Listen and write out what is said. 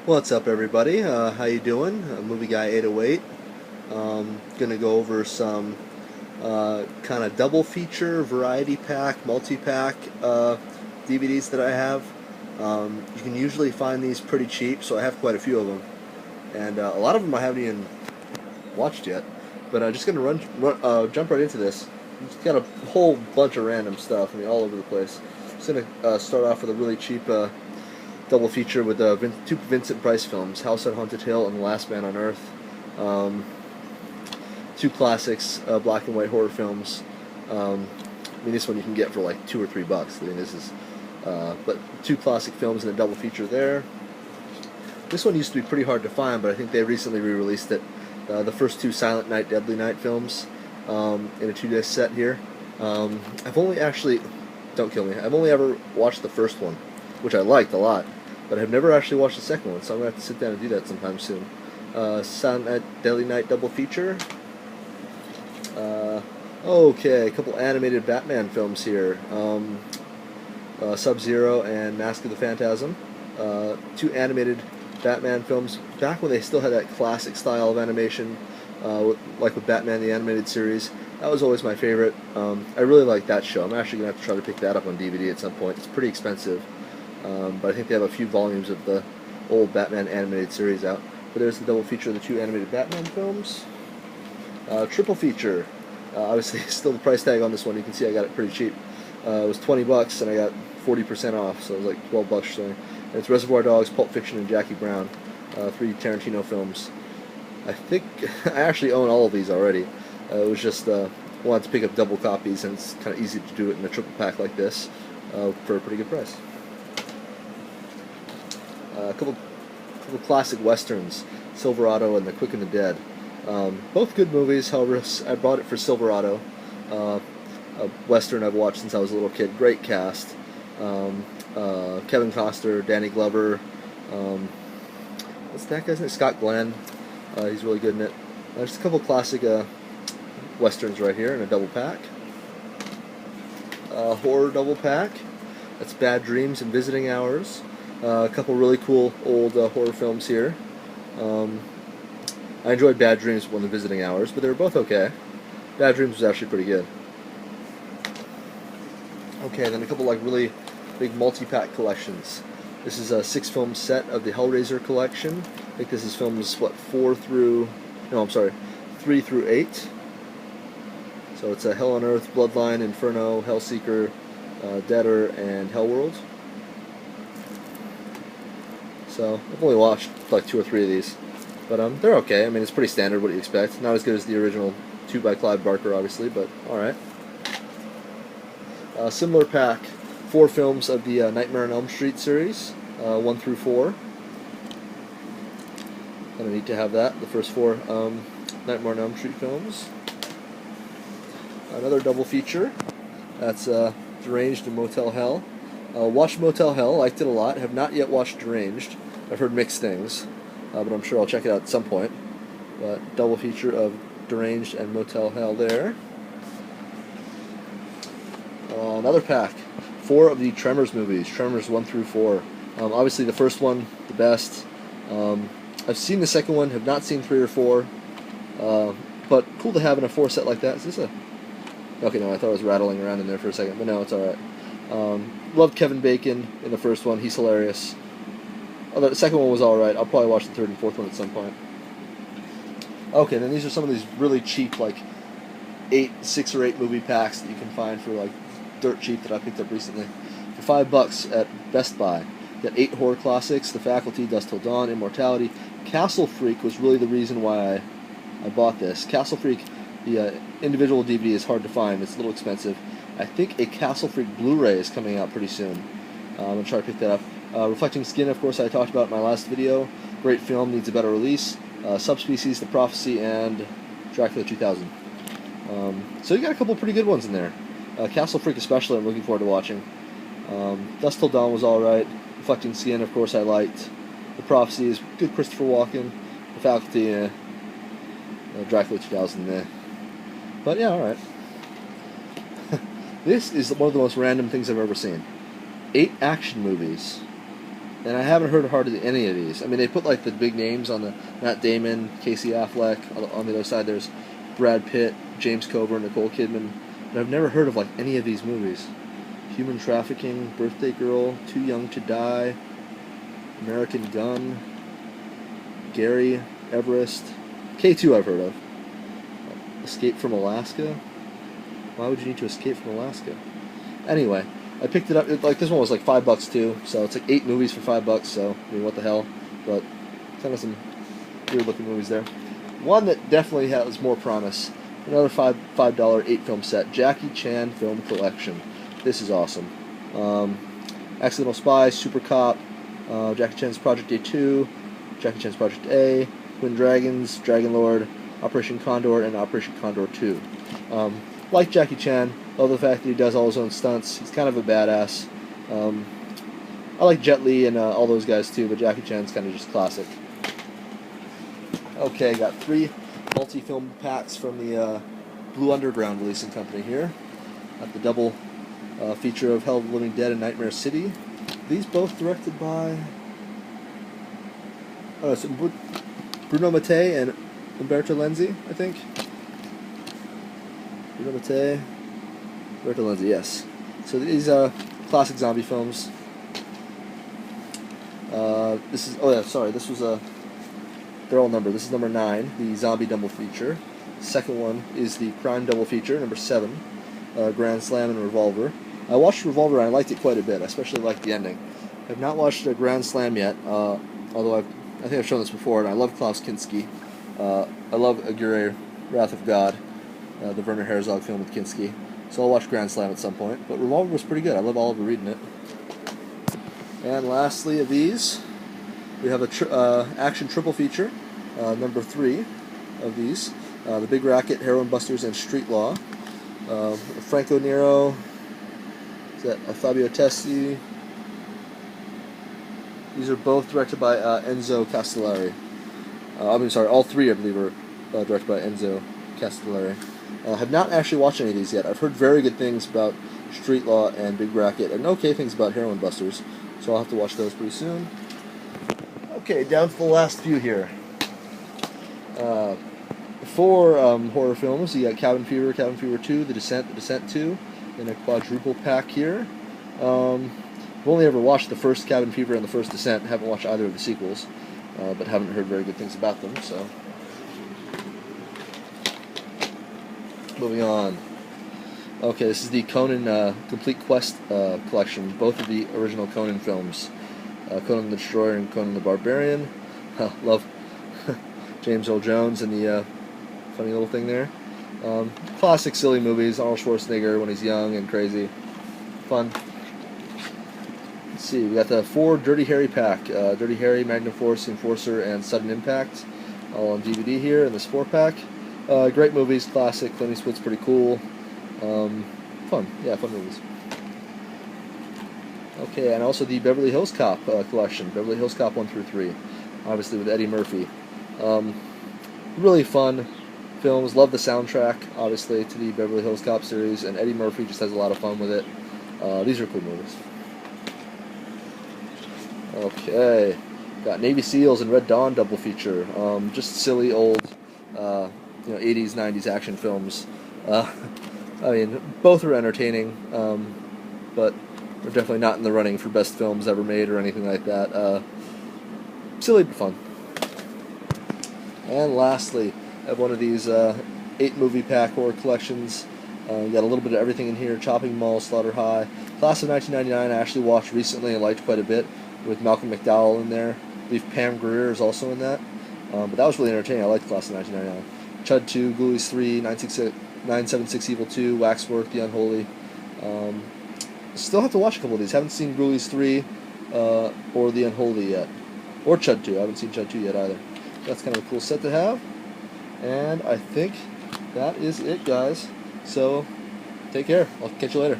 What's up, everybody? How you doing? Movie Guy 808. Gonna go over some kind of double feature, variety pack, multi-pack DVDs that I have. You can usually find these pretty cheap, so I have quite a few of them, and a lot of them I haven't even watched yet. But I'm just gonna jump right into this. It's got a whole bunch of random stuff. I mean, all over the place. Just gonna start off with a really cheap double feature with two Vincent Price films, House on Haunted Hill and The Last Man on Earth. Um, Two classics, black and white horror films. I mean, this one you can get for like $2 or $3. I mean, but two classic films in a double feature there. This one used to be pretty hard to find, but I think they recently re-released it. The first two Silent Night, Deadly Night films in a two-disc set here. I've only actually, don't kill me, I've only ever watched the first one, which I liked a lot, but I've never actually watched the second one, so I'm going to have to sit down and do that sometime soon. Silent Night, Deadly Night double feature. Okay, a couple animated Batman films here. Sub-Zero and Mask of the Phantasm. Two animated Batman films back when they still had that classic style of animation, like with Batman the Animated Series. That was always my favorite. I really like that show. I'm actually going to have to try to pick that up on DVD at some point. It's pretty expensive, but I think they have a few volumes of the old Batman Animated Series out. But there's the double feature of the two animated Batman films. Triple feature. Obviously, still the price tag on this one. You can see I got it pretty cheap. It was $20, and I got 40% off, so it was like $12 or something. And it's Reservoir Dogs, Pulp Fiction, and Jackie Brown. Three Tarantino films. I think I actually own all of these already. It was just wanted to pick up double copies, and it's kind of easy to do it in a triple pack like this for a pretty good price. A couple classic westerns, Silverado and The Quick and the Dead. Both good movies. However, I bought it for Silverado, a western I've watched since I was a little kid. Great cast. Kevin Costner, Danny Glover. What's that guy's name? Scott Glenn. He's really good in it. Just a couple classic westerns right here in a double pack. Horror double pack. That's Bad Dreams and Visiting Hours. A couple really cool old horror films here. I enjoyed Bad Dreams more than Visiting Hours, but they were both okay. Bad Dreams was actually pretty good. Okay, then a couple like really big multi-pack collections. This is a 6-film set of the Hellraiser collection. I think this is films, what, 3 through 8. So it's a Hell on Earth, Bloodline, Inferno, Hellseeker, Deader, and Hellworld. So I've only watched like 2 or 3 of these. But they're okay. I mean, it's pretty standard, what you expect. Not as good as the original 2 by Clive Barker, obviously, but alright. Similar pack, 4 films of the Nightmare on Elm Street series, 1 through 4. Kind of neat to have that, the first 4 Nightmare on Elm Street films. Another double feature, that's Deranged and Motel Hell. Watched Motel Hell, liked it a lot. Have not yet watched Deranged. I've heard mixed things. But I'm sure I'll check it out at some point. But double feature of Deranged and Motel Hell there. Another pack, 4 of the Tremors movies, Tremors 1 through 4. Obviously the first one, the best. I've seen the second one, have not seen 3 or 4. But cool to have in a 4 set like that. Is this a... Okay, no, I thought I was rattling around in there for a second, but no, it's alright. Loved Kevin Bacon in the first one, he's hilarious. Although the second one was alright. I'll probably watch the third and fourth one at some point. Okay, then these are some of these really cheap, like 6 or 8 movie packs that you can find for like dirt cheap that I picked up recently. For $5 at Best Buy. You got 8 horror classics, The Faculty, Dusk Till Dawn, Immortality. Castle Freak was really the reason why I bought this. Castle Freak, the individual DVD is hard to find. It's a little expensive. I think a Castle Freak Blu-ray is coming out pretty soon. I'm going to try to pick that up. Reflecting Skin, of course, I talked about in my last video. Great film, needs a better release. Subspecies, The Prophecy, and Dracula 2000. So you got a couple pretty good ones in there. Castle Freak especially, I'm looking forward to watching. Dusk Till Dawn was alright. Reflecting Skin, of course, I liked. The Prophecy is good, Christopher Walken. The Faculty, Dracula 2000, But yeah, alright. This is one of the most random things I've ever seen. 8 action movies. and I haven't heard hardly any of these. I mean, they put like the big names on the Matt Damon, Casey Affleck. On the other side, there's Brad Pitt, James Coburn, Nicole Kidman. But I've never heard of like any of these movies. Human Trafficking, Birthday Girl, Too Young to Die, American Gun, Gary, Everest, K2 I've heard of. Escape from Alaska. Why would you need to escape from Alaska? Anyway, I picked it up. Like this one was like $5 too, so it's like 8 movies for $5. So I mean, what the hell? But kind of some weird-looking movies there. One that definitely has more promise. Another $5 8-film set. Jackie Chan Film Collection. This is awesome. Accidental Spy, Super Cop, Jackie Chan's Project A2, Jackie Chan's Project A, Twin Dragons, Dragon Lord, Operation Condor, and Operation Condor 2. Like Jackie Chan, love the fact that he does all his own stunts. He's kind of a badass. I like Jet Li and all those guys too, but Jackie Chan's kind of just classic. Okay, got 3 multi-film packs from the Blue Underground releasing company here. Got the double feature of Hell of the Living Dead and Nightmare City. These both directed by Bruno Mattei and Umberto Lenzi, I think. Bruno Mattei, Umberto Lenzi, yes. So these classic zombie films. This was they're all numbered. This is number 9, the zombie double feature. Second one is the crime double feature, number 7, Grand Slam and Revolver. I watched Revolver and I liked it quite a bit. I especially liked the ending. I have not watched Grand Slam yet, although I think I've shown this before, and I love Klaus Kinski. I love Aguirre, Wrath of God, the Werner Herzog film with Kinski. So I'll watch Grand Slam at some point. But Revolver was pretty good. I love Oliver Reed in it. And lastly of these, we have a action triple feature, number 3 of these. The Big Racket, Heroin Busters, and Street Law. Franco Nero, is that Fabio Testi? These are both directed by Enzo Castellari. All 3 I believe are directed by Enzo Castellari. I have not actually watched any of these yet. I've heard very good things about Street Law and Big Racket, and okay things about Heroin Busters, so I'll have to watch those pretty soon. Okay, down to the last few here. 4 horror films. You got Cabin Fever 2, The Descent 2, in a quadruple pack here. I've only ever watched the first Cabin Fever and the first Descent. Haven't watched either of the sequels, but haven't heard very good things about them. So, moving on. Okay, this is the Conan Complete Quest collection. Both of the original Conan films, Conan the Destroyer and Conan the Barbarian. Love James Earl Jones and the funny little thing there. Classic silly movies. Arnold Schwarzenegger when he's young and crazy. Fun. Let's see, we got the 4 Dirty Harry pack. Dirty Harry, Magnum Force, Enforcer, and Sudden Impact. All on DVD here in this 4-pack. Great movies, classic. Clint Eastwood's pretty cool. Fun. Yeah, fun movies. Okay, and also the Beverly Hills Cop collection. Beverly Hills Cop 1 through 3. Obviously with Eddie Murphy. Really fun films. Love the soundtrack, obviously, to the Beverly Hills Cop series, and Eddie Murphy just has a lot of fun with it. These are cool movies. Okay, got Navy SEALs and Red Dawn double feature. Just silly old, 80s, 90s action films. I mean, both are entertaining, but they're definitely not in the running for best films ever made or anything like that. Silly but fun. And lastly, I have one of these 8-movie pack horror collections. You got a little bit of everything in here. Chopping Mall, Slaughter High. Class of 1999 I actually watched recently and liked quite a bit, with Malcolm McDowell in there. I believe Pam Grier is also in that. But that was really entertaining. I liked Class of 1999. Chud 2, Ghoulies 3, 976 Evil 2, Waxwork, The Unholy. Still have to watch a couple of these. Haven't seen Ghoulies 3 or The Unholy yet. Or Chud 2. I haven't seen Chud 2 yet either. That's kind of a cool set to have. And I think that is it, guys. So, take care. I'll catch you later.